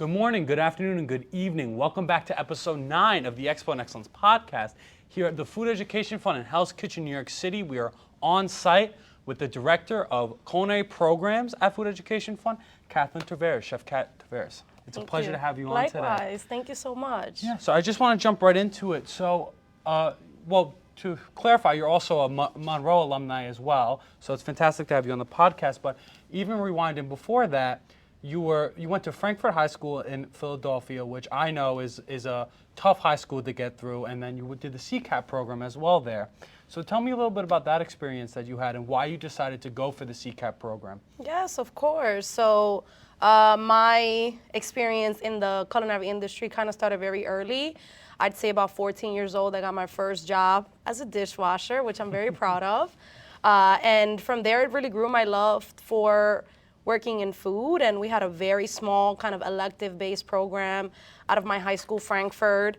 Good morning, good afternoon, and good evening. Welcome back to episode 9 of the Expo and Excellence podcast. Here at the Food Education Fund in Hell's Kitchen, New York City, we are on site with the Director of Culinary Programs at Food Education Fund, Kat Taveras, Chef Kat Taveras. It's a pleasure to have you on today. Likewise, thank you so much. Yeah, so I just want to jump right into it. So, to clarify, you're also a Monroe alumni as well, so it's fantastic to have you on the podcast. But even rewinding before that, you went to Frankfurt High School in Philadelphia, which I know is a tough high school to get through, and then you did the CCAP program as well there. So tell me a little bit about that experience that you had and why you decided to go for the CCAP program. Yes, of course. So my experience in the culinary industry kind of started very early. I'd say about 14 years old, I got my first job as a dishwasher, which I'm very proud of. And from there, it really grew my love for working in food, and we had a very small kind of elective-based program out of my high school, Frankfurt,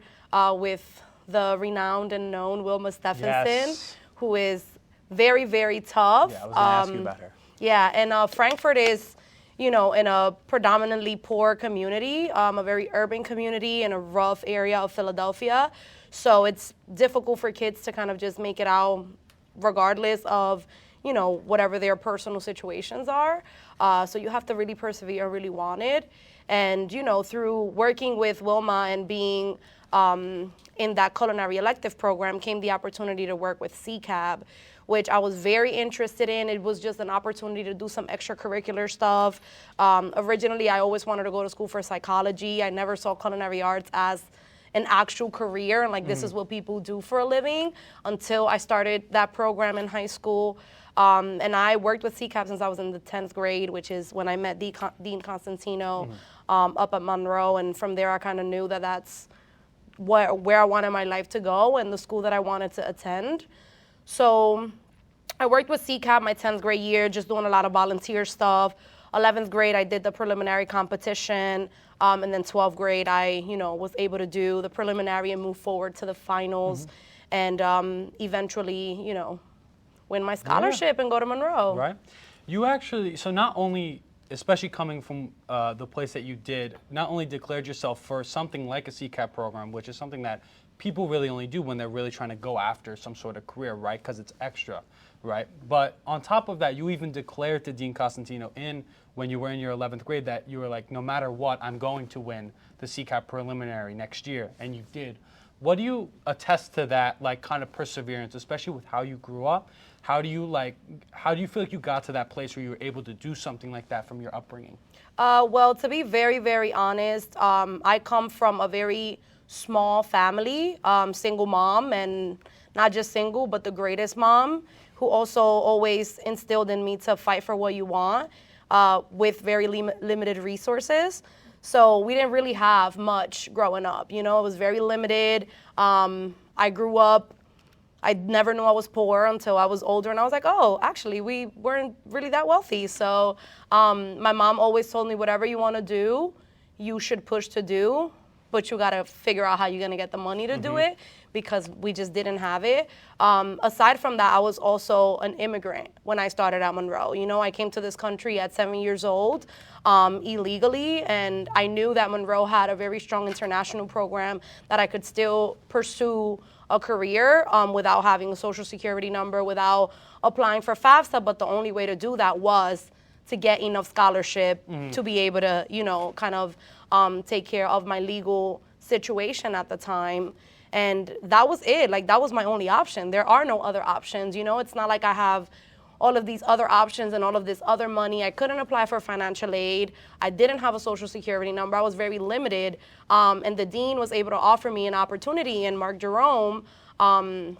with the renowned and known Wilma Stephenson, who is very, very tough. Yeah, I was going to ask you about her. Yeah, and Frankfurt is, in a predominantly poor community, a very urban community in a rough area of Philadelphia. So it's difficult for kids to kind of just make it out regardless of, whatever their personal situations are. So you have to really persevere and really want it. And, through working with Wilma and being in that culinary elective program came the opportunity to work with CCAB, which I was very interested in. It was just an opportunity to do some extracurricular stuff. Originally, I always wanted to go to school for psychology. I never saw culinary arts as an actual career, and this is what people do for a living, until I started that program in high school. And I worked with CCAP since I was in the 10th grade, which is when I met Dean Constantino up at Monroe. And from there, I kind of knew that that's where I wanted my life to go and the school that I wanted to attend. So I worked with CCAP my 10th grade year, just doing a lot of volunteer stuff. 11th grade, I did the preliminary competition. And then 12th grade, I, was able to do the preliminary and move forward to the finals. And eventually, win my scholarship and go to Monroe. Right. You actually, so not only, especially coming from the place that you did, not only declared yourself for something like a CCAP program, which is something that people really only do when they're really trying to go after some sort of career, right? Because it's extra, right? But on top of that, you even declared to Dean Constantino when you were in your 11th grade that you were like, no matter what, I'm going to win the CCAP preliminary next year, and you did. What do you attest to that, kind of perseverance, especially with how you grew up? How do you feel like you got to that place where you were able to do something like that from your upbringing? Well, to be very, very honest, I come from a very small family, single mom, and not just single, but the greatest mom, who also always instilled in me to fight for what you want with very limited resources. So we didn't really have much growing up. It was very limited. I grew up, I never knew I was poor until I was older, and I was like, oh, actually, we weren't really that wealthy. So my mom always told me, whatever you want to do, you should push to do, but you got to figure out how you're going to get the money to do it, because we just didn't have it. Aside from that, I was also an immigrant when I started at Monroe. I came to this country at 7 years old illegally, and I knew that Monroe had a very strong international program that I could still pursue a career without having a social security number, without applying for FAFSA, but the only way to do that was to get enough scholarship to be able to, kind of take care of my legal situation at the time. And that was it. That was my only option. There are no other options. It's not like I have all of these other options and all of this other money. I couldn't apply for financial aid. I didn't have a social security number. I was very limited. And the dean was able to offer me an opportunity in Mark Jerome. And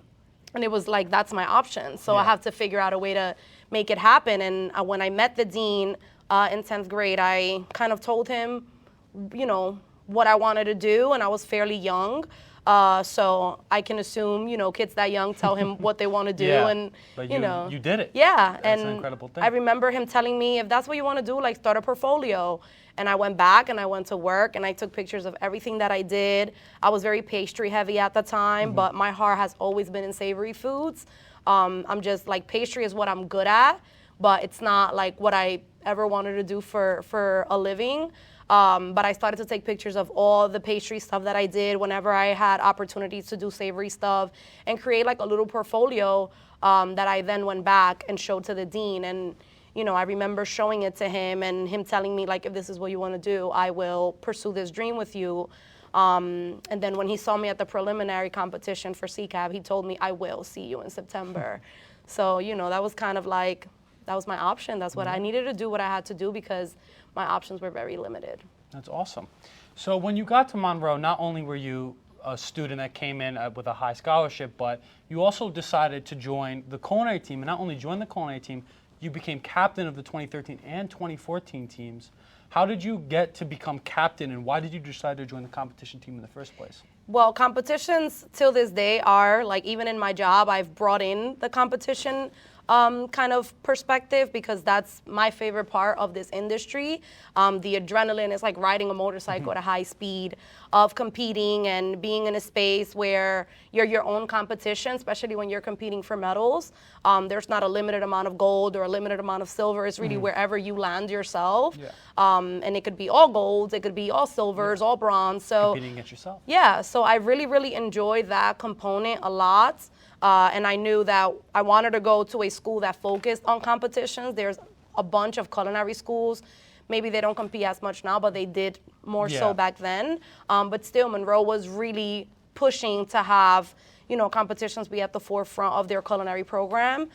it was like, that's my option. So I have to figure out a way to make it happen. And when I met the dean in 10th grade, I kind of told him, what I wanted to do. And I was fairly young. So I can assume, kids that young tell him what they want to do, and but you did it. Yeah, that's and an incredible thing. I remember him telling me, if that's what you want to do, start a portfolio. And I went back and I went to work and I took pictures of everything that I did. I was very pastry heavy at the time, but my heart has always been in savory foods. I'm just pastry is what I'm good at, but it's not what I ever wanted to do for a living. But I started to take pictures of all the pastry stuff that I did whenever I had opportunities to do savory stuff and create like a little portfolio that I then went back and showed to the dean. And, you know, I remember showing it to him and him telling me, like, if this is what you want to do, I will pursue this dream with you. And then when he saw me at the preliminary competition for CCAP, he told me, I will see you in September. So, you know, that was kind of like, that was my option. That's what I needed to do, what I had to do, because my options were very limited. That's awesome. So when you got to Monroe, not only were you a student that came in with a high scholarship, but you also decided to join the culinary team. And not only join the culinary team, you became captain of the 2013 and 2014 teams. How did you get to become captain, and why did you decide to join the competition team in the first place? Well, competitions till this day are, like, even in my job, I've brought in the competition kind of perspective, because that's my favorite part of this industry. The adrenaline is like riding a motorcycle at a high speed, of competing and being in a space where you're your own competition, especially when you're competing for medals. There's not a limited amount of gold or a limited amount of silver. It's really wherever you land yourself. Yeah. And it could be all golds, it could be all silvers, all bronze. So Competing against yourself. yeah, so I really, really enjoyed that component a lot. And I knew that I wanted to go to a school that focused on competitions. There's a bunch of culinary schools. Maybe they don't compete as much now, but they did more so back then. But still, Monroe was really pushing to have, you know, competitions be at the forefront of their culinary program.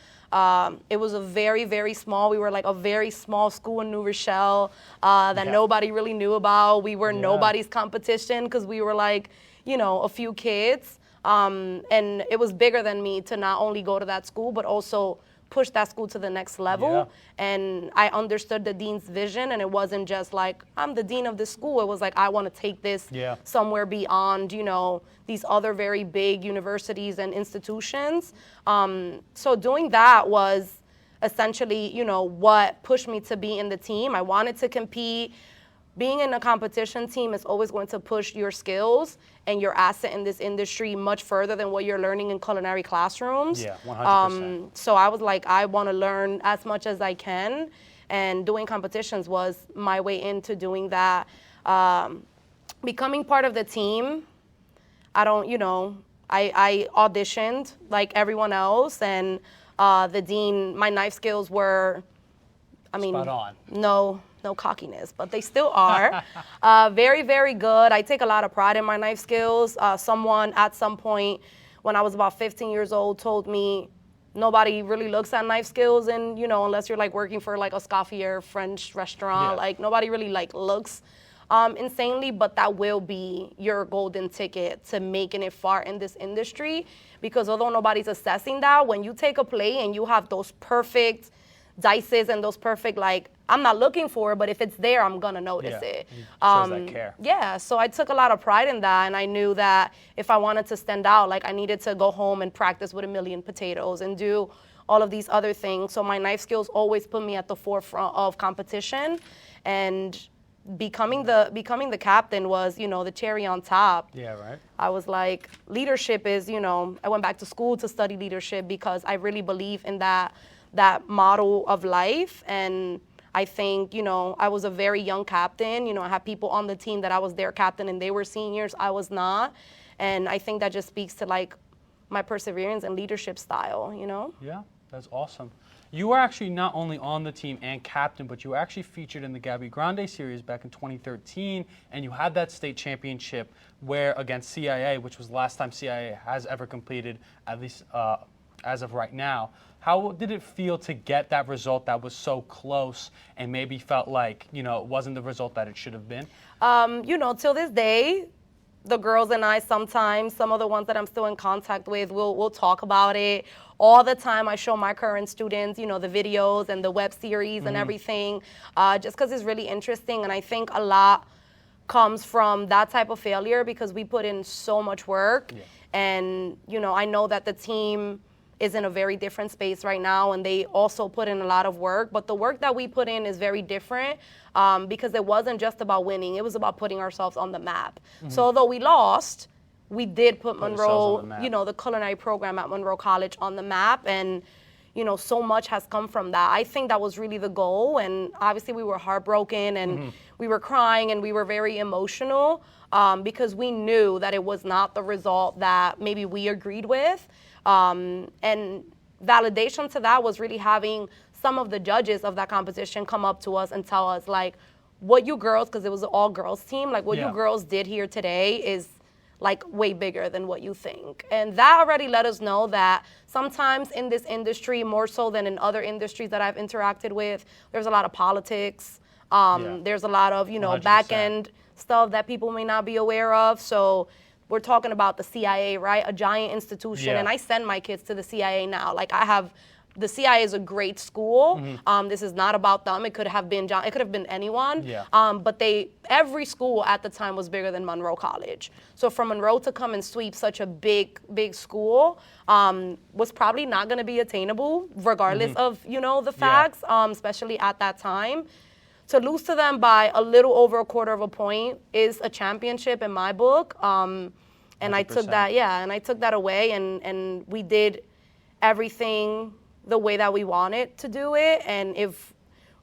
It was a very, very small, we were like a very small school in New Rochelle that nobody really knew about. We were nobody's competition because we were like, you know, a few kids. And it was bigger than me to not only go to that school, but also push that school to the next level. Yeah. And I understood the dean's vision, and it wasn't just like, I'm the dean of this school. It was like, I want to take this somewhere beyond, you know, these other very big universities and institutions. So doing that was essentially, you know, what pushed me to be in the team. I wanted to compete. Being in a competition team is always going to push your skills and your asset in this industry much further than what you're learning in culinary classrooms. Yeah, 100%. So I was like, I want to learn as much as I can, and doing competitions was my way into doing that. Becoming part of the team, I don't, you know, I auditioned like everyone else, and the dean, my knife skills were, I mean, spot on. No cockiness, but they still are. Very, very good. I take a lot of pride in my knife skills. Someone at some point when I was about 15 years old told me nobody really looks at knife skills, and, you know, unless you're like working for like a Scoffier French restaurant, like nobody really like looks insanely, but that will be your golden ticket to making it far in this industry, because although nobody's assessing that, when you take a plate and you have those perfect dices and those perfect, like, I'm not looking for it, but if it's there, I'm gonna notice it. Shows that care. Yeah, so I took a lot of pride in that, and I knew that if I wanted to stand out, like, I needed to go home and practice with a million potatoes and do all of these other things. So my knife skills always put me at the forefront of competition, and becoming the captain was, you know, the cherry on top. Yeah, right. I was like, leadership is, you know, I went back to school to study leadership because I really believe in that model of life. And I think, you know, I was a very young captain. You know, I had people on the team that I was their captain and they were seniors, I was not. And I think that just speaks to like my perseverance and leadership style, you know? Yeah, that's awesome. You were actually not only on the team and captain, but you were actually featured in the Gabby Grande series back in 2013, and you had that state championship where against CIA, which was the last time CIA has ever competed, at least as of right now. How did it feel to get that result that was so close and maybe felt like, you know, it wasn't the result that it should have been? You know, till this day, the girls and I sometimes, some of the ones that I'm still in contact with, we'll talk about it. All the time I show my current students, you know, the videos and the web series and everything, just because it's really interesting. And I think a lot comes from that type of failure because we put in so much work. Yeah. And, you know, I know that the team is in a very different space right now, and they also put in a lot of work. But the work that we put in is very different because it wasn't just about winning. It was about putting ourselves on the map. So although we lost, we did put Monroe, you know, the culinary program at Monroe College on the map. And, so much has come from that. I think that was really the goal, and obviously we were heartbroken and we were crying and we were very emotional because we knew that it was not the result that maybe we agreed with. And validation to that was really having some of the judges of that competition come up to us and tell us, like, what you girls, because it was an all girls team, like what you girls did here today is like way bigger than what you think. And that already let us know that sometimes in this industry, more so than in other industries that I've interacted with, there's a lot of politics. There's a lot of, 100%. back end stuff that people may not be aware of. So we're talking about the CIA, right? A giant institution. And I send my kids to the CIA now. Like the CIA is a great school. This is not about them. It could have been John. It could have been anyone. But every school at the time was bigger than Monroe College. So for Monroe to come and sweep such a big school was probably not going to be attainable, regardless of the facts, especially at that time. To lose to them by a little over a quarter of a point is a championship in my book. And 100%. I took that, and I took that away, and we did everything the way that we wanted to do it. And if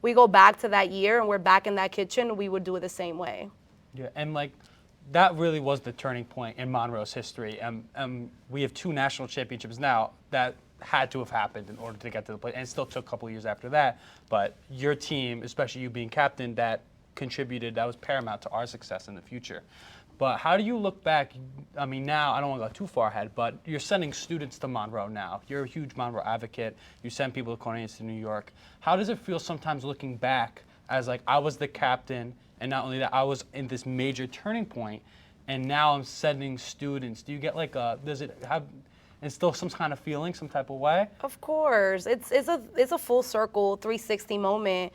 we go back to that year and we're back in that kitchen, we would do it the same way. Yeah, and like that really was the turning point in Monroe's history. We have 2 national championships now that had to have happened in order to get to the place, and it still took a couple of years after that. But your team, especially you being captain, that contributed, that was paramount to our success in the future. But how do you look back? I mean, now, I don't want to go too far ahead, but you're sending students to Monroe now. You're a huge Monroe advocate. You send people to Cornelius to New York. How does it feel sometimes looking back as like, I was the captain, and not only that, I was in this major turning point, and now I'm sending students. Do you get like does it have instill some kind of feeling, some type of way? Of course. It's a full circle 360 moment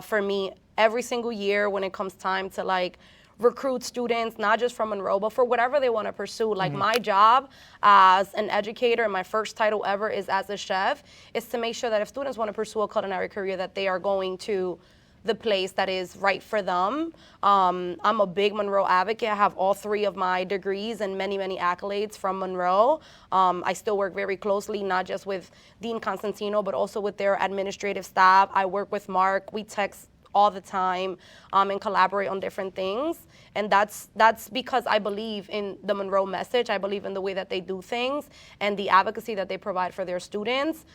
for me every single year when it comes time to like recruit students, not just from Monroe, but for whatever they want to pursue. Like my job as an educator, and my first title ever is as a chef, is to make sure that if students want to pursue a culinary career, that they are going to the place that is right for them. I'm a big Monroe advocate. I have all 3 of my degrees and many, many accolades from Monroe. I still work very closely, not just with Dean Constantino, but also with their administrative staff. I work with Mark. We text all the time and collaborate on different things. And that's because I believe in the Monroe message. I believe in the way that they do things and the advocacy that they provide for their students.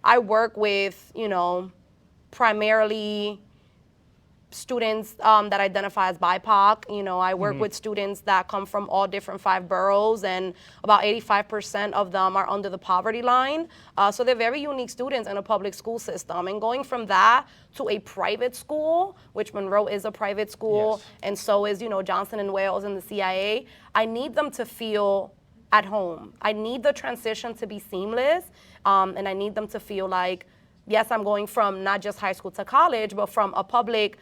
I work with, primarily students that identify as BIPOC. I work with students that come from all different 5 boroughs, and about 85% of them are under the poverty line. So they're very unique students in a public school system. And going from that to a private school, which Monroe is a private school, and so is, Johnson & Wales and the CIA, I need them to feel at home. I need the transition to be seamless, and I need them to feel like, yes, I'm going from not just high school to college, but from a public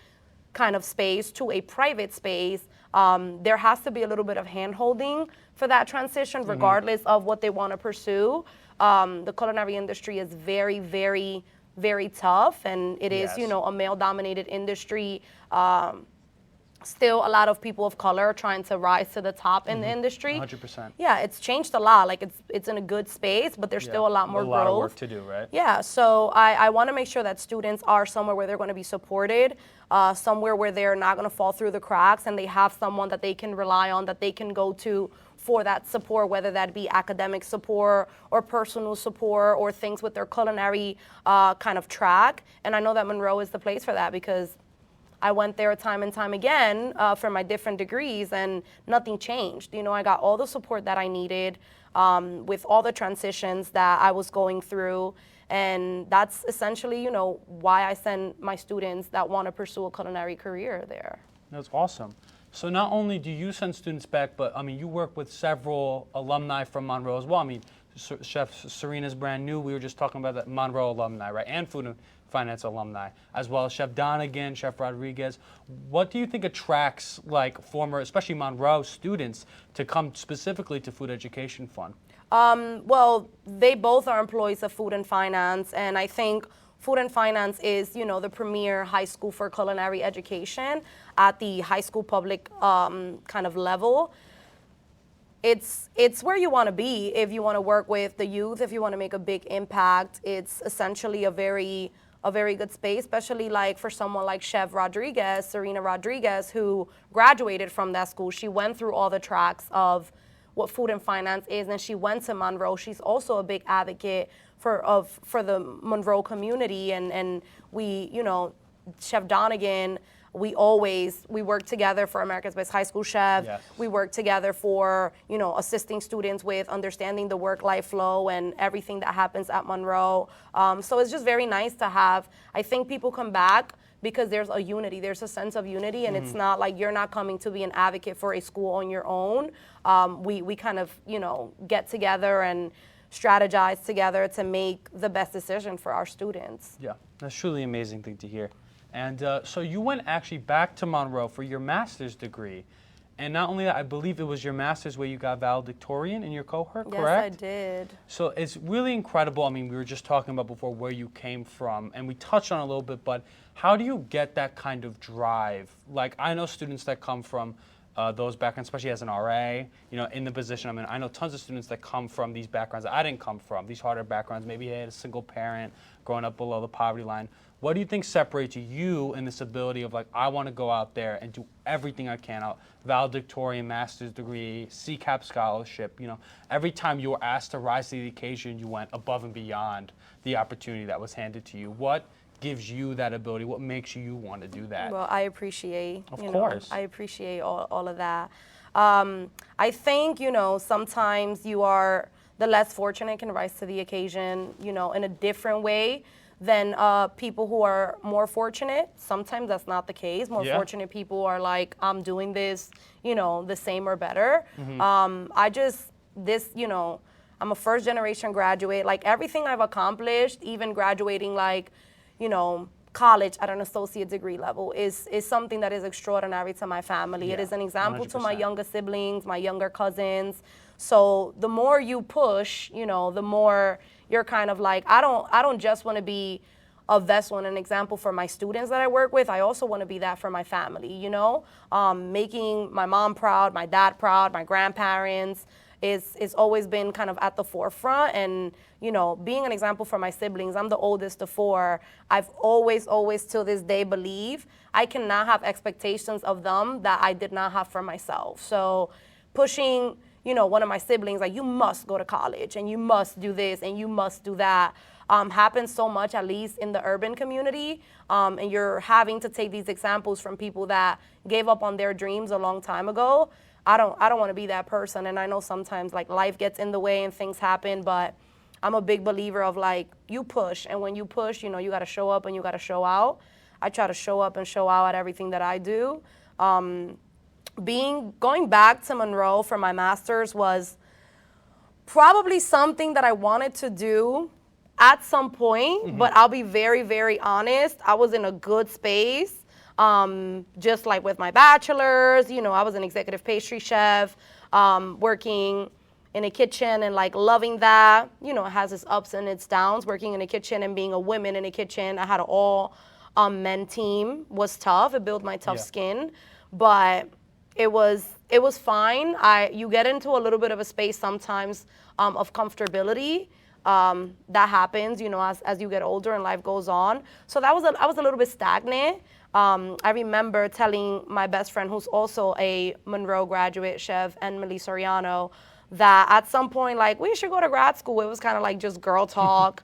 kind of space to a private space. There has to be a little bit of hand-holding for that transition, regardless of what they want to pursue. The culinary industry is very, very, very tough, and it is, a male-dominated industry. Still a lot of people of color trying to rise to the top in the industry. 100%. Yeah, it's changed a lot. Like it's in a good space, but there's still a lot more growth. A lot of work to do, right? Yeah, so I want to make sure that students are somewhere where they're going to be supported, somewhere where they're not going to fall through the cracks, and they have someone that they can rely on, that they can go to for that support, whether that be academic support or personal support or things with their culinary kind of track. And I know that Monroe is the place for that, because I went there time and time again for my different degrees, and nothing changed. I got all the support that I needed with all the transitions that I was going through. And that's essentially, why I send my students that want to pursue a culinary career there. That's awesome. So not only do you send students back, but you work with several alumni from Monroe as well. Chef Serena's brand new. We were just talking about that Monroe alumni, right? And Food and Finance alumni, as well as Chef Donegan, Chef Rodriguez. What do you think attracts former, especially Monroe students, to come specifically to Food Education Fund? Well, they both are employees of Food and Finance, and I think Food and Finance is, the premier high school for culinary education at the high school public kind of level. it's where you want to be if you want to work with the youth, if you want to make a big impact. It's essentially a very good space, especially like for someone like Chef Rodriguez, Serena Rodriguez, who graduated from that school. She went through all the tracks of what food and finance is, and she went to Monroe. She's also a big advocate for the Monroe community, and we, Chef Donegan, we work together for America's Best High School Chef. Yes. We work together for, assisting students with understanding the work-life flow and everything that happens at Monroe. So it's just very nice to have. I think people come back because there's a unity, there's a sense of unity, and it's not like you're not coming to be an advocate for a school on your own. We kind of, get together and strategize together to make the best decision for our students. Yeah, that's truly an amazing thing to hear. And so you went actually back to Monroe for your master's degree. And not only that, I believe it was your master's where you got valedictorian in your cohort, correct? Yes, I did. So it's really incredible. I mean, we were just talking about before where you came from, and we touched on it a little bit, but how do you get that kind of drive? Like, I know students that come from those backgrounds, especially as an RA, in the position I'm in. I know tons of students that come from these backgrounds that I didn't come from, these harder backgrounds. Maybe they had a single parent growing up below the poverty line. What do you think separates you in this ability of like, I want to go out there and do everything I can out, valedictorian, master's degree, CCAP scholarship, every time you were asked to rise to the occasion, you went above and beyond the opportunity that was handed to you. What gives you that ability? What makes you want to do that? Well, I appreciate, of course. I appreciate all of that. I think, sometimes the less fortunate can rise to the occasion, in a different way than people who are more fortunate. Sometimes that's not the case. More fortunate people are like, I'm doing this, the same or better. I'm a first generation graduate. Like everything I've accomplished, even graduating like, college at an associate degree level is something that is extraordinary to my family. It is an example 100%. to my younger siblings, my younger cousins. So the more you push, the more you're kind of like, I don't just want to be a vessel and an example for my students that I work with. I also want to be that for my family, making my mom proud, my dad proud, my grandparents is always been kind of at the forefront. And, being an example for my siblings, I'm the oldest of four. I've always till this day believe I cannot have expectations of them that I did not have for myself. So pushing, one of my siblings, like, you must go to college and you must do this and you must do that, happens so much, at least in the urban community. And you're having to take these examples from people that gave up on their dreams a long time ago. I don't want to be that person. And I know sometimes like life gets in the way and things happen, but I'm a big believer of like, you push. And when you push, you got to show up and you got to show out. I try to show up and show out at everything that I do. Going back to Monroe for my master's was probably something that I wanted to do at some point, but I'll be very, very honest. I was in a good space, just like with my bachelor's. I was an executive pastry chef, working in a kitchen and like loving that. It has its ups and its downs. Working in a kitchen and being a woman in a kitchen, I had an all men team, was tough. It built my tough skin, but it was fine. You get into a little bit of a space sometimes of comfortability. That happens, as you get older and life goes on. So I was a little bit stagnant. I remember telling my best friend, who's also a Monroe graduate, Chef Emily Soriano, that at some point, like, we should go to grad school. It was kind of like just girl talk.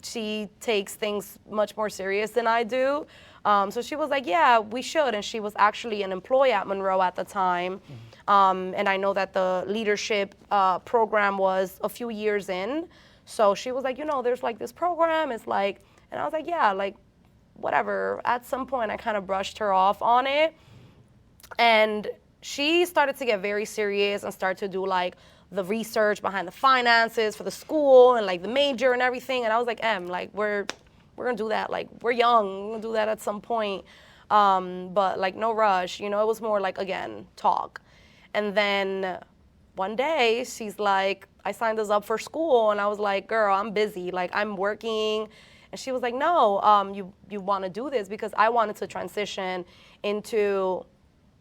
She takes things much more serious than I do. So she was like, yeah, we should. And she was actually an employee at Monroe at the time. And I know that the leadership program was a few years in. So she was like, there's like this program. It's like, and I was like, yeah, like, whatever. At some point, I kind of brushed her off on it. And she started to get very serious and start to do like the research behind the finances for the school and like the major and everything. And I was like, like, we're gonna do that. Like, we're young, we're gonna do that at some point. But like, no rush. It was more like, again, talk. And then one day she's like, I signed us up for school. And I was like, girl, I'm busy. Like, I'm working. And she was like, no, you want to do this, because I wanted to transition into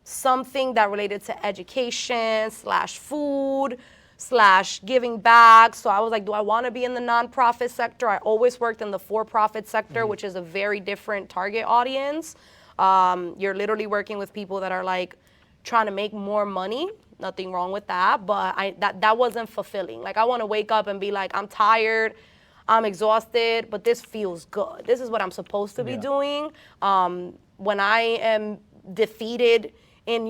something that related to education / food / giving back. So I was like, do I want to be in the nonprofit sector? I always worked in the for-profit sector, which is a very different target audience. You're literally working with people that are like trying to make more money. Nothing wrong with that, but that wasn't fulfilling. Like, I want to wake up and be like, I'm tired, I'm exhausted, but this feels good. This is what I'm supposed to be doing. When I am defeated in,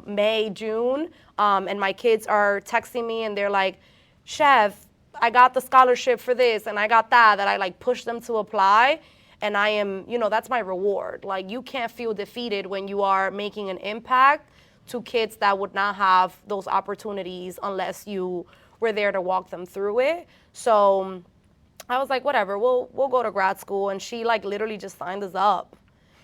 May, June, and my kids are texting me and they're like, Chef, I got the scholarship for this and I got that I like push them to apply. And I am, that's my reward. Like, you can't feel defeated when you are making an impact to kids that would not have those opportunities unless you were there to walk them through it. So I was like, whatever, we'll go to grad school. And she like literally just signed us up.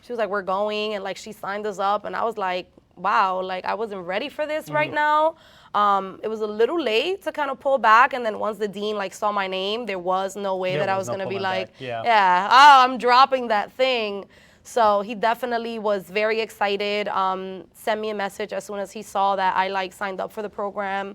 She was like, we're going, and like she signed us up. And I was like, wow, like I wasn't ready for this right now. It was a little late to kind of pull back. And then once the dean like saw my name, there was no way that I was gonna be like, I'm dropping that thing. So he definitely was very excited, sent me a message as soon as he saw that I like signed up for the program.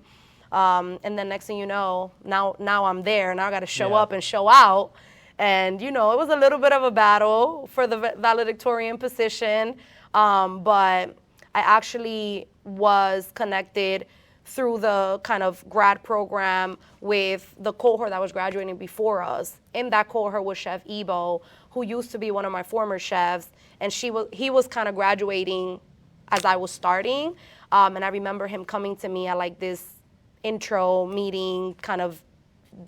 And then next thing you know, now I'm there. Now I got to show up and show out. And, it was a little bit of a battle for the valedictorian position. But I actually was connected through the kind of grad program with the cohort that was graduating before us. In that cohort was Chef Ebo, who used to be one of my former chefs, and he was kind of graduating as I was starting. And I remember him coming to me at like this intro meeting kind of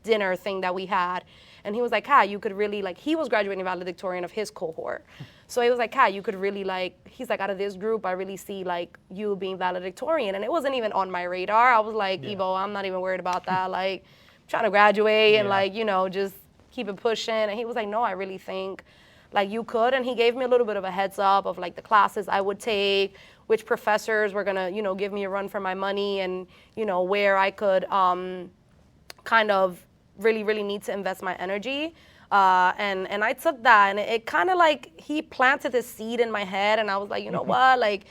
dinner thing that we had. And he was like, Kat, you could really like, he was graduating valedictorian of his cohort. So he was like, Kat, you could really like, he's like, out of this group, I really see like you being valedictorian. And it wasn't even on my radar. I was like, Ebo, I'm not even worried about that. Like, I'm trying to graduate and like, just keep it pushing. And he was like, no, I really think like you could. And he gave me a little bit of a heads up of like the classes I would take, which professors were gonna, give me a run for my money, and, where I could kind of really, really need to invest my energy. And I took that, and it kind of like, he planted this seed in my head, and I was like, you know what, like,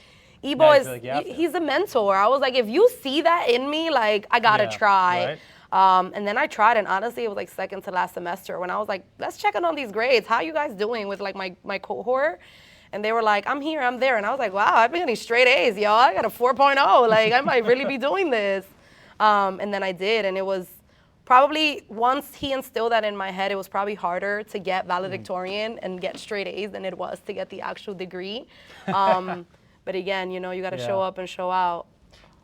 Ebo is, he's a mentor. I was like, if you see that in me, like, I gotta try. Right. And then I tried, and honestly, it was like second to last semester when I was like, let's check in on these grades. How you guys doing with like my cohort? And they were like, I'm here, I'm there. And I was like, wow, I've been getting straight A's, y'all. I got a 4.0. Like, I might really be doing this. And then I did, and it was probably, once he instilled that in my head, it was probably harder to get valedictorian and get straight A's than it was to get the actual degree. But again, you got to show up and show out.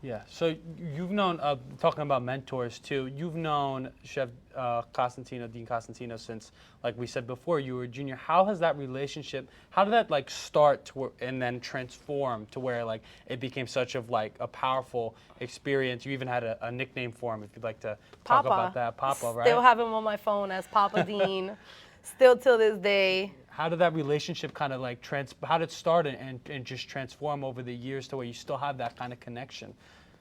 Yeah, so you've known, talking about mentors too, you've known Chef Dean Costantino since, like we said before, you were a junior. How has that relationship, how did that like start to and then transform to where like it became such of like a powerful experience? You even had a nickname for him, if you'd like to talk about that. Papa, right? Still have him on my phone as Papa Dean, still till this day. How did that relationship kind of like, how did it start and just transform over the years to where you still have that kind of connection?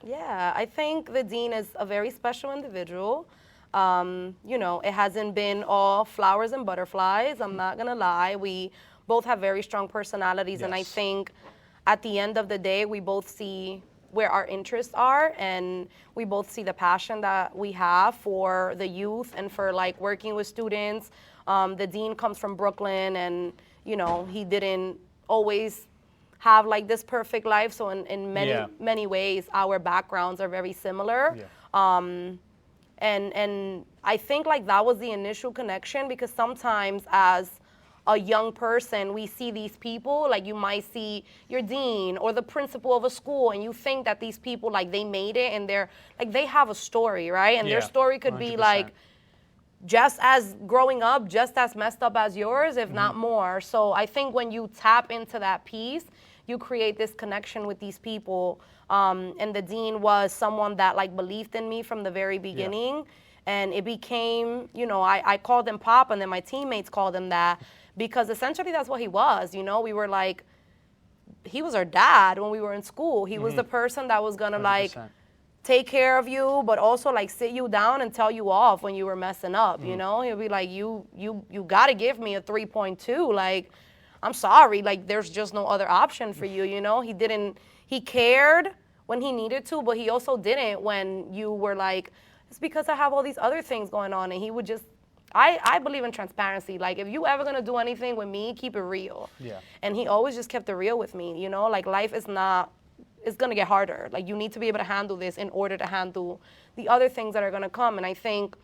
Yeah, I think the dean is a very special individual. It hasn't been all flowers and butterflies. I'm not going to lie. We both have very strong personalities. Yes. And I think at the end of the day, we both see where our interests are, and we both see the passion that we have for the youth and for like working with students. The dean comes from Brooklyn, and he didn't always have like this perfect life. So in many ways, our backgrounds are very similar. Yeah. And I think like that was the initial connection, because sometimes as a young person, we see these people, like you might see your dean or the principal of a school, and you think that these people, like they made it, and they're like, they have a story, right? And their story could 100%. Be like, just as growing up, just as messed up as yours, if not more. So I think when you tap into that piece, you create this connection with these people. And the dean was someone that like believed in me from the very beginning. Yeah. And it became, I called him Pop, and then my teammates called him that, because essentially that's what he was. We were like, he was our dad when we were in school. He was the person that was gonna 100%. Like take care of you, but also like sit you down and tell you off when you were messing up. He'll be like, you gotta give me a 3.2. Like, I'm sorry, like there's just no other option for you. He he cared when he needed to, but he also didn't when you were like, it's because I have all these other things going on. And he would just, I believe in transparency. Like, if you ever gonna do anything with me, keep it real. Yeah. And he always just kept it real with me, you know? Like, life is not, it's gonna get harder. Like, you need to be able to handle this in order to handle the other things that are gonna come. And I think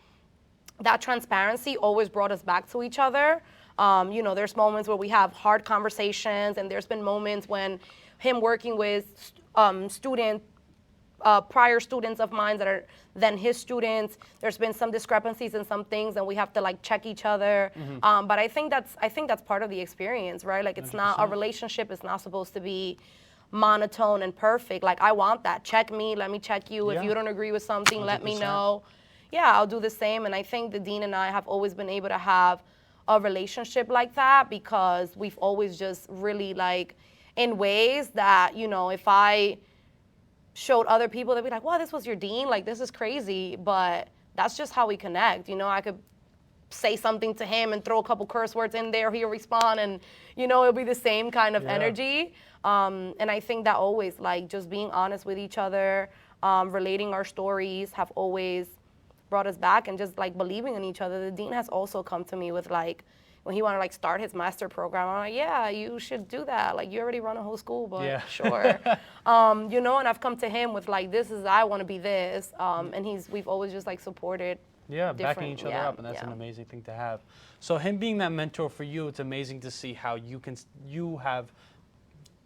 that transparency always brought us back to each other. You know, there's moments where we have hard conversations, and there's been moments when him working with prior students of mine that are then his students, there's been some discrepancies in some things, and we have to like check each other. But I think that's part of the experience, right? Like, it's 100%. Not a relationship is not supposed to be monotone and perfect. Like, I want that. Check me, let me check you. Yeah. If you don't agree with something, 100%. let me know. Yeah, I'll do the same. And I think the dean and I have always been able to have a relationship like that, because we've always just really, like, in ways that, you know, if I showed other people, they'd be like, wow, this was your dean? Like, this is crazy. But that's just how we connect. You know, I could say something to him and throw a couple curse words in there, he'll respond, and, you know, it'll be the same kind of energy. And I think that always, like, just being honest with each other, relating our stories have always brought us back, and just, like, believing in each other. The dean has also come to me with, like, when he wanted to, like, start his master program, I'm like, yeah, you should do that. Like, you already run a whole school, but sure. You know, and I've come to him with, like, I want to be this. And we've always just, like, supported. Yeah, backing each other up, and that's an amazing thing to have. So him being that mentor for you, it's amazing to see how you have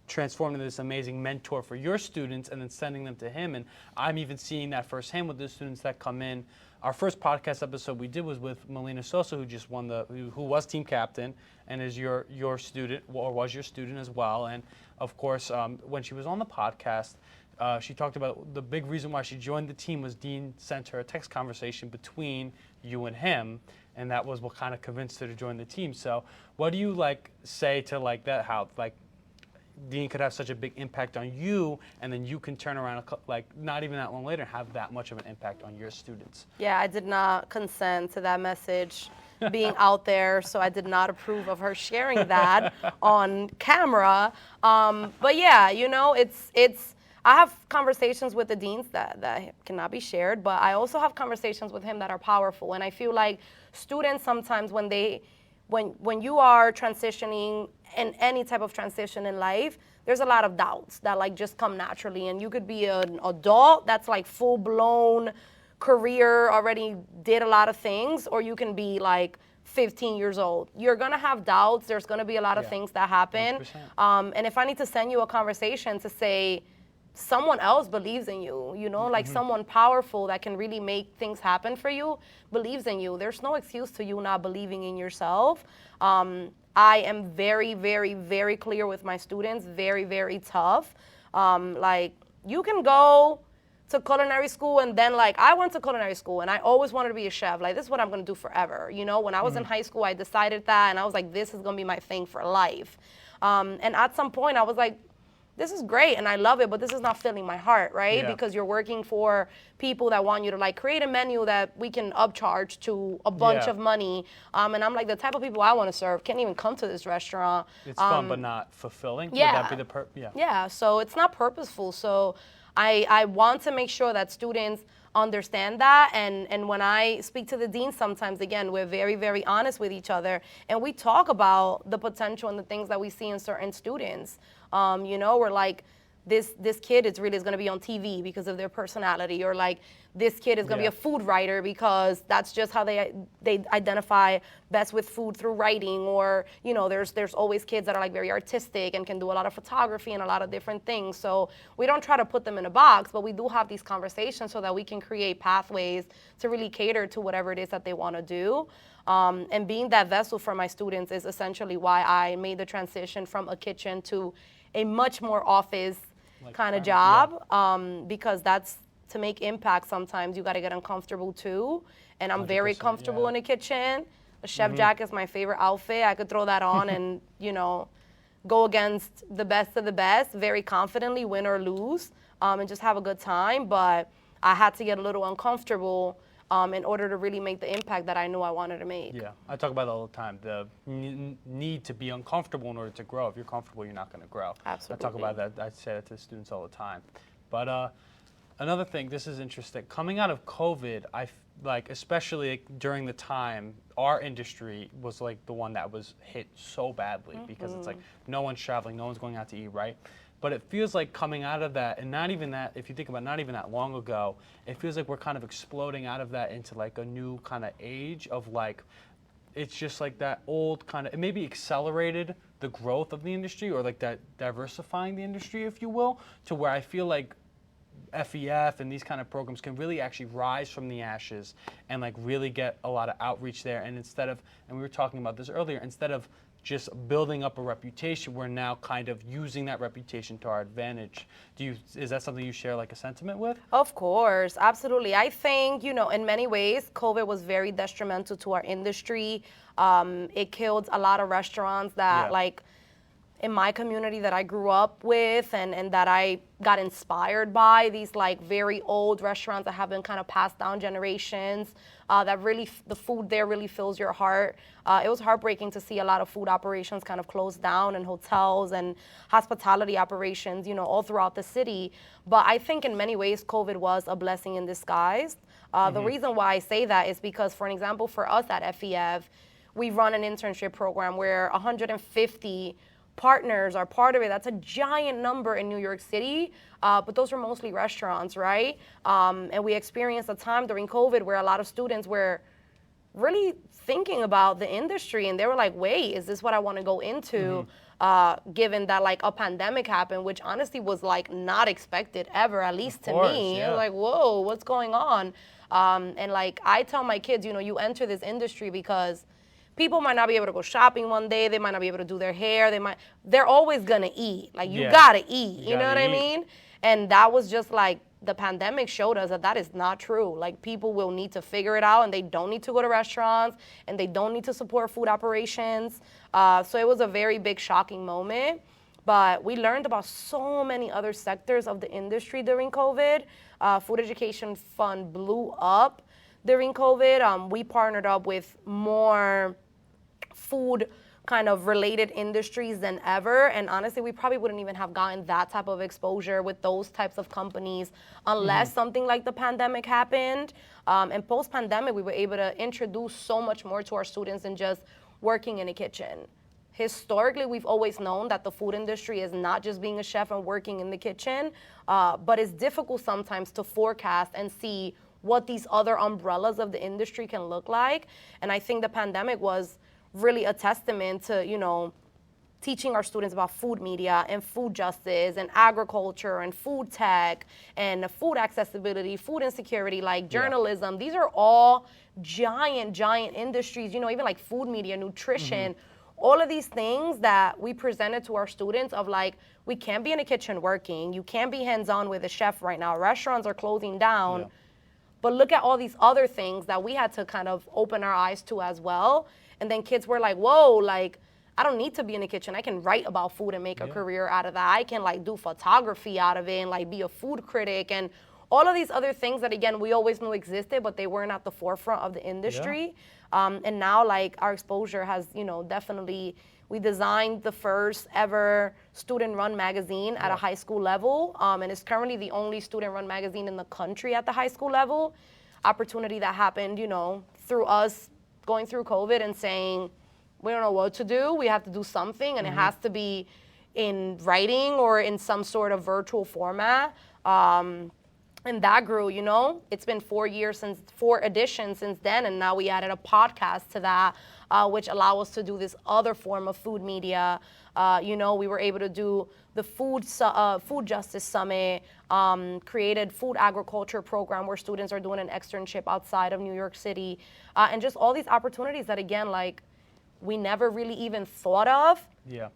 transformed into this amazing mentor for your students, and then sending them to him. And I'm even seeing that firsthand with the students that come in. Our first podcast episode we did was with Melina Sosa, who just won who was team captain and is your student, or was your student as well. And of course, when she was on the podcast, she talked about the big reason why she joined the team was Dean sent her a text conversation between you and him, and that was what kind of convinced her to join the team. So what do you like say to like that, how like Dean could have such a big impact on you, and then you can turn around like not even that long later and have that much of an impact on your students? Yeah, I did not consent to that message being out there, so I did not approve of her sharing that on camera. But yeah, you know, it's I have conversations with the deans that cannot be shared, but I also have conversations with him that are powerful. And I feel like students sometimes when you are transitioning in any type of transition in life, there's a lot of doubts that like just come naturally. And you could be an adult that's like full-blown career, already did a lot of things, or you can be like 15 years old. You're gonna have doubts. There's gonna be a lot of things that happen. And if I need to send you a conversation to say, someone else believes in you, you know, like someone powerful that can really make things happen for you believes in you. There's no excuse to you not believing in yourself. I am very, very, very clear with my students, very, very tough. Like, you can go to culinary school, and then like I went to culinary school and I always wanted to be a chef. Like, this is what I'm gonna do forever. You know, when I was in high school, I decided that, and I was like, this is gonna be my thing for life. And at some point I was like, this is great and I love it, but this is not filling my heart, right? Yeah. Because you're working for people that want you to like create a menu that we can upcharge to a bunch of money. And I'm like, the type of people I want to serve can't even come to this restaurant. It's fun, but not fulfilling. Yeah. Would that be the Yeah, so it's not purposeful. So I want to make sure that students understand that, and when I speak to the dean, sometimes again we're very, very honest with each other, and we talk about the potential and the things that we see in certain students. You know, we're like, this kid is going to be on TV because of their personality, or like this kid is going to be a food writer because that's just how they identify best with food through writing, or you know, there's always kids that are like very artistic and can do a lot of photography and a lot of different things. So we don't try to put them in a box, but we do have these conversations so that we can create pathways to really cater to whatever it is that they want to do. And being that vessel for my students is essentially why I made the transition from a kitchen to a much more office kind of job, because that's, to make impact, sometimes you got to get uncomfortable too. And I'm very comfortable in the kitchen. A chef jacket is my favorite outfit. I could throw that on and, you know, go against the best of the best very confidently, win or lose, and just have a good time. But I had to get a little uncomfortable in order to really make the impact that I knew I wanted to make. Yeah, I talk about it all the time. The need to be uncomfortable in order to grow. If you're comfortable, you're not going to grow. Absolutely. I talk about that. I say that to students all the time. But another thing, this is interesting. Coming out of COVID, especially during the time, our industry was like the one that was hit so badly because it's like no one's traveling, no one's going out to eat, right? But it feels like coming out of that, and not even that, if you think about not even that long ago, it feels like we're kind of exploding out of that into like a new kind of age of like, it's just like that old kind of, it maybe accelerated the growth of the industry or like that diversifying the industry, if you will, to where I feel like FEF and these kind of programs can really actually rise from the ashes and like really get a lot of outreach there. And instead of, and we were talking about this earlier, instead of just building up a reputation, we're now kind of using that reputation to our advantage. Is that something you share like a sentiment with? Of course, absolutely. I think, in many ways, COVID was very detrimental to our industry. It killed a lot of restaurants that like in my community that I grew up with and that I got inspired by, these like very old restaurants that have been kind of passed down generations, that really, the food there really fills your heart. It was heartbreaking to see a lot of food operations kind of close down, and hotels and hospitality operations, all throughout the city. But I think in many ways, COVID was a blessing in disguise. The reason why I say that is because, for an example, for us at FEF, we run an internship program where 150 partners are part of it. That's a giant number in New York City, but those are mostly restaurants, right? And we experienced a time during COVID where a lot of students were really thinking about the industry, and they were like, wait, is this what I want to go into? Given that like a pandemic happened, which honestly was like not expected ever, at least to me. Yeah. I was like, whoa, what's going on? And like I tell my kids, you enter this industry because people might not be able to go shopping one day. They might not be able to do their hair. They're always gonna eat. Like you gotta eat. You know what I mean? And that was just like the pandemic showed us that is not true. Like people will need to figure it out, and they don't need to go to restaurants, and they don't need to support food operations. So it was a very big shocking moment. But we learned about so many other sectors of the industry during COVID. Food Education Fund blew up during COVID. We partnered up with more food kind of related industries than ever, and honestly we probably wouldn't even have gotten that type of exposure with those types of companies unless something like the pandemic happened. And post-pandemic we were able to introduce so much more to our students than just working in a kitchen. Historically, we've always known that the food industry is not just being a chef and working in the kitchen, but it's difficult sometimes to forecast and see what these other umbrellas of the industry can look like. And I think the pandemic was really a testament to, teaching our students about food media and food justice and agriculture and food tech and food accessibility, food insecurity, like journalism. These are all giant industries, even like food media, nutrition, all of these things that we presented to our students of like, we can't be in a kitchen working, you can't be hands-on with a chef right now, restaurants are closing down. But look at all these other things that we had to kind of open our eyes to as well. And then kids were like, whoa, like, I don't need to be in the kitchen. I can write about food and make a career out of that. I can like do photography out of it and like be a food critic and all of these other things that, again, we always knew existed, but they weren't at the forefront of the industry. And now like our exposure has, definitely, we designed the first ever student-run magazine at a high school level. And it's currently the only student-run magazine in the country at the high school level. Opportunity that happened, through us going through COVID and saying, we don't know what to do. We have to do something, and it has to be in writing or in some sort of virtual format. And that grew, It's been 4 editions since then, and now we added a podcast to that, which allow us to do this other form of food media. We were able to do the Food Justice Summit, created food agriculture program where students are doing an externship outside of New York City, and just all these opportunities that, again, like, we never really even thought of.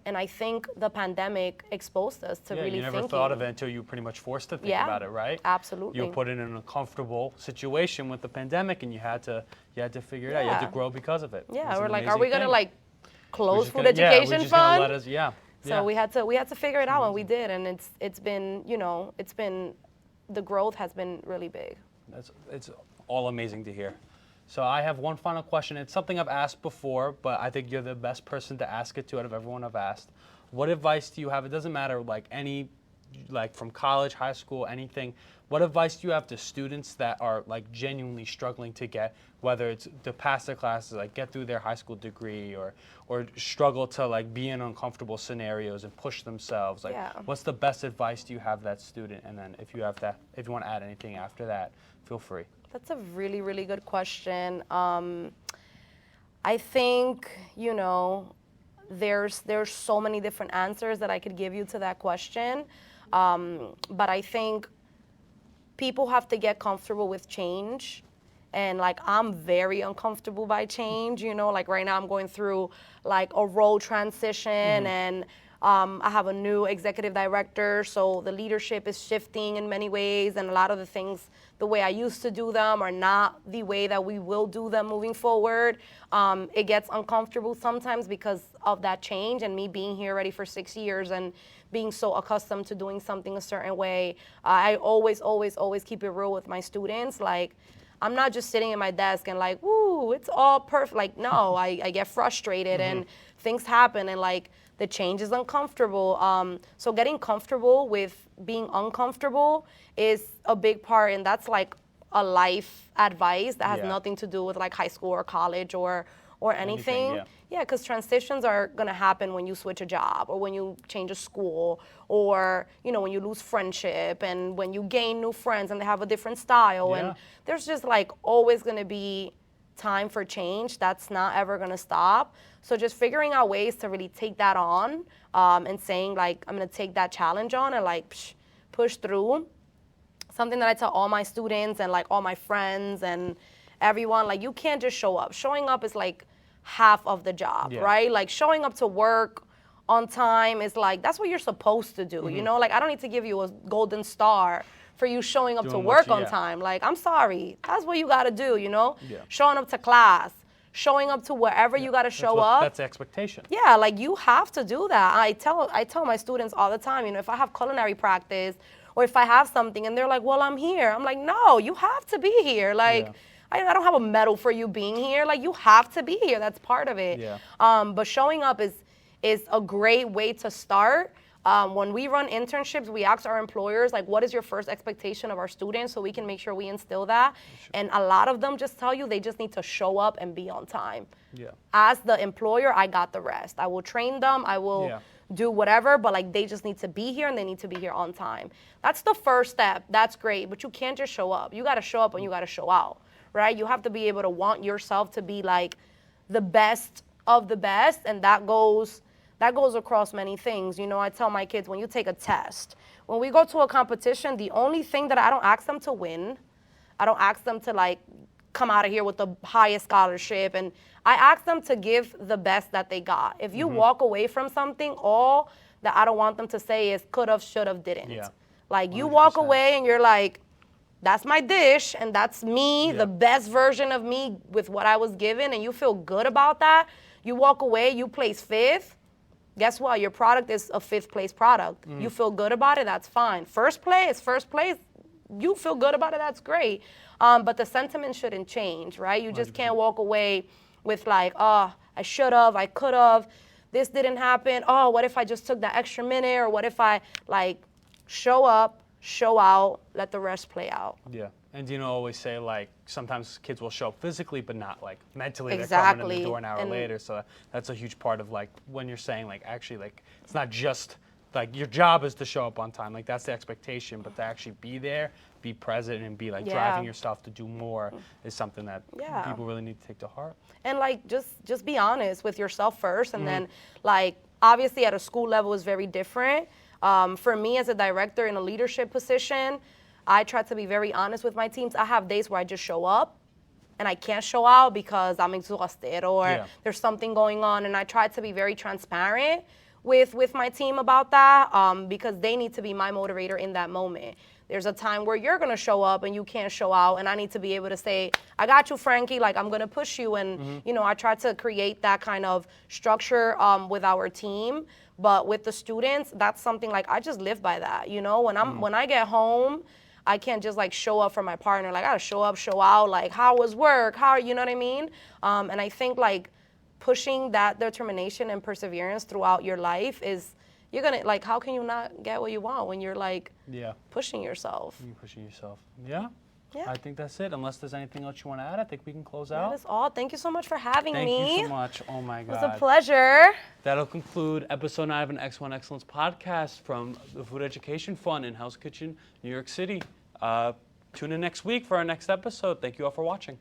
And I think the pandemic exposed us to really thinking. You never thought of it until you were pretty much forced to think about it, right? Absolutely. You were put in an uncomfortable situation with the pandemic, and you had to figure it out. You had to grow because of it. We're like, are we gonna like close Food Education Fund? So we had to figure it out, and we did, and it's been the growth has been really big. It's all amazing to hear. So I have one final question. It's something I've asked before, but I think you're the best person to ask it to out of everyone I've asked. What advice do you have? It doesn't matter, like from college, high school, anything. What advice do you have to students that are like genuinely struggling to get, whether it's to pass their classes, like get through their high school degree, or struggle to like be in uncomfortable scenarios and push themselves? Like, what's the best advice do you have that student? And then if you want to add anything after that, feel free. That's a really, really good question. I think, there's so many different answers that I could give you to that question. But I think people have to get comfortable with change. And like, I'm very uncomfortable by change, like right now I'm going through like a role transition, and I have a new executive director, so the leadership is shifting in many ways, and a lot of the things, the way I used to do them are not the way that we will do them moving forward. It gets uncomfortable sometimes because of that change, and me being here already for 6 years and being so accustomed to doing something a certain way. I always keep it real with my students. Like, I'm not just sitting at my desk and like, woo, it's all perfect. Like, no, I get frustrated and things happen, and like the change is uncomfortable. So getting comfortable with being uncomfortable is a big part, and that's like a life advice that has nothing to do with like high school or college or anything. Yeah, because transitions are going to happen when you switch a job, or when you change a school, or, when you lose friendship, and when you gain new friends and they have a different style. And there's just like always going to be time for change. That's not ever going to stop. So just figuring out ways to really take that on, and saying like, I'm going to take that challenge on and like push through. Something that I tell all my students and like all my friends and everyone, like, you can't just show up. Showing up is like half of the job, right? Like, showing up to work on time is like, that's what you're supposed to do, Like, I don't need to give you a golden star for you showing up to work on time. Like, I'm sorry, that's what you got to do, Showing up to class, showing up to wherever you got to show up. That's the expectation. Yeah, like, you have to do that. I tell my students all the time, if I have culinary practice, or if I have something and they're like, well, I'm here. I'm like, no, you have to be here. Like, I don't have a medal for you being here. Like, you have to be here. That's part of it. But showing up is a great way to start. When we run internships, we ask our employers, like, what is your first expectation of our students, so we can make sure we instill that. And a lot of them just tell you they just need to show up and be on time. As the employer, I got the rest. I will train them. I will do whatever, but like, they just need to be here, and they need to be here on time. That's the first step. That's great, but you can't just show up. You got to show up, and you got to show out. Right? You have to be able to want yourself to be like the best of the best, and that goes across many things. I tell my kids, when you take a test, when we go to a competition, the only thing that I don't ask them to win, I don't ask them to like come out of here with the highest scholarship, and I ask them to give the best that they got. If you walk away from something, all that I don't want them to say is could've, should've, didn't. Like, you 100%. walk away and you're like, that's my dish, and that's me, the best version of me with what I was given, and you feel good about that. You walk away, you place 5th. Guess what? Your product is a 5th place product. You feel good about it, that's fine. First place, you feel good about it, that's great. But the sentiment shouldn't change, right? You just 100%. Can't walk away with like, oh, I should've, I could've, this didn't happen. Oh, what if I just took that extra minute? Or what if I like show up, show out, let the rest play out. Yeah. And always say, like, sometimes kids will show up physically, but not like mentally. Exactly. They're coming in the door an hour later. So that's a huge part of like when you're saying like, actually, like, it's not just like your job is to show up on time. Like, that's the expectation, but to actually be there, be present, and be like driving yourself to do more is something that people really need to take to heart. And like, just be honest with yourself first, and then like, obviously at a school level is very different. For me as a director in a leadership position, I try to be very honest with my teams. I have days where I just show up and I can't show out because I'm exhausted or there's something going on, and I try to be very transparent with my team about that, because they need to be my motivator in that moment. There's a time where you're going to show up and you can't show out, and I need to be able to say, I got you, Frankie, like, I'm going to push you. And, I try to create that kind of structure with our team. But with the students, that's something like I just live by that. When I get home, I can't just like show up for my partner. Like I gotta show up, show out. Like how was work? How, you know what I mean? And I think like pushing that determination and perseverance throughout your life is, you're gonna, like, how can you not get what you want when you're like pushing yourself? You're pushing yourself. Yeah. Yeah. I think that's it. Unless there's anything else you want to add, I think we can close out. That is all. Thank you so much for having me. Thank you so much. Oh my God. It was a pleasure. That'll conclude episode 9 of an X1 Excellence podcast from the Food Education Fund in Hell's Kitchen, New York City. Tune in next week for our next episode. Thank you all for watching.